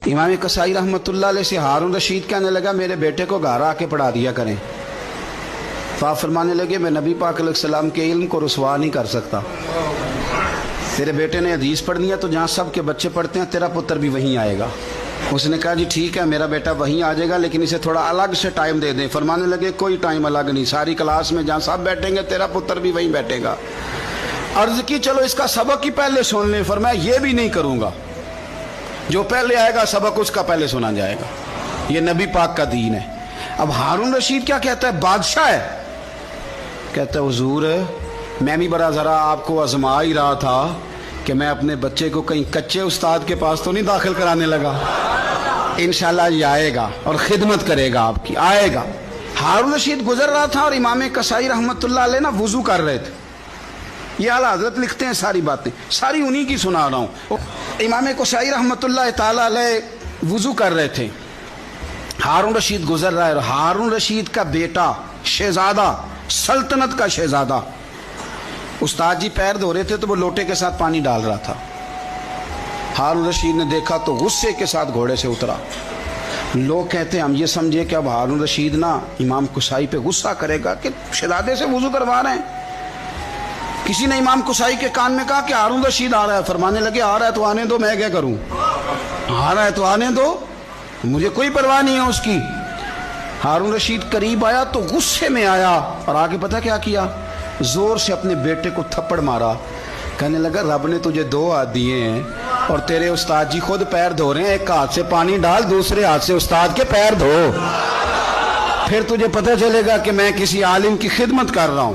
امام کسائی رحمۃ اللہ علیہ سے ہارون رشید کہنے لگا میرے بیٹے کو گھر آ کے پڑھا دیا کریں. تو آپ فرمانے لگے میں نبی پاک علیہ السلام کے علم کو رسوا نہیں کر سکتا. تیرے بیٹے نے حدیث پڑھنی ہے تو جہاں سب کے بچے پڑھتے ہیں تیرا پتر بھی وہیں آئے گا. اس نے کہا جی ٹھیک ہے میرا بیٹا وہیں آ جائے گا لیکن اسے تھوڑا الگ سے ٹائم دے دیں. فرمانے لگے کوئی ٹائم الگ نہیں, ساری کلاس میں جہاں سب بیٹھیں گے تیرا پتر بھی وہیں بیٹھے گا. عرض کی چلو اس کا سبق ہی پہلے سن لیں. فرمایا یہ بھی نہیں کروں گا, جو پہلے آئے گا سبق اس کا پہلے سنا جائے گا. یہ نبی پاک کا دین ہے. اب ہارون رشید کیا کہتا ہے, بادشاہ ہے, کہتا ہے حضور میں بھی بڑا ذرا آپ کو آزما ہی رہا تھا کہ میں اپنے بچے کو کہیں کچے استاد کے پاس تو نہیں داخل کرانے لگا. انشاءاللہ یہ آئے گا اور خدمت کرے گا آپ کی, آئے گا. ہارون رشید گزر رہا تھا اور امام کسائی رحمۃ اللہ علیہ نا وضو کر رہے تھے. یہ اعلیٰ حضرت لکھتے ہیں ساری باتیں, ساری انہی کی سنا رہا ہوں. امام کسائی رحمۃ اللہ تعالی علیہ وضو کر رہے تھے, ہارون رشید گزر رہا ہے. اور ہارون رشید کا بیٹا شہزادہ, سلطنت کا شہزادہ, استاد جی پیر دھو رہے تھے تو وہ لوٹے کے ساتھ پانی ڈال رہا تھا. ہارون رشید نے دیکھا تو غصے کے ساتھ گھوڑے سے اترا. لوگ کہتے ہیں ہم یہ سمجھے کہ اب ہارون رشید نا امام کسائی پہ غصہ کرے گا کہ شہزادے سے وضو کروا رہے ہیں. کسی نے امام کسائی کے کان میں کہا کہ ہارون رشید آ رہا ہے. فرمانے لگے آ رہا ہے تو آنے دو, میں کیا کروں, آ رہا ہے تو آنے دو, مجھے کوئی پرواہ نہیں ہے اس کی. ہارون رشید قریب آیا تو غصے میں آیا اور آگے پتہ کیا کیا, زور سے اپنے بیٹے کو تھپڑ مارا. کہنے لگا رب نے تجھے 2 ہاتھ دیے ہیں اور تیرے استاد جی خود پیر دھو رہے ہیں, ایک ہاتھ سے پانی ڈال, دوسرے ہاتھ سے استاد کے پیر دھو, پھر تجھے پتہ چلے گا کہ میں کسی عالم کی خدمت کر رہا ہوں.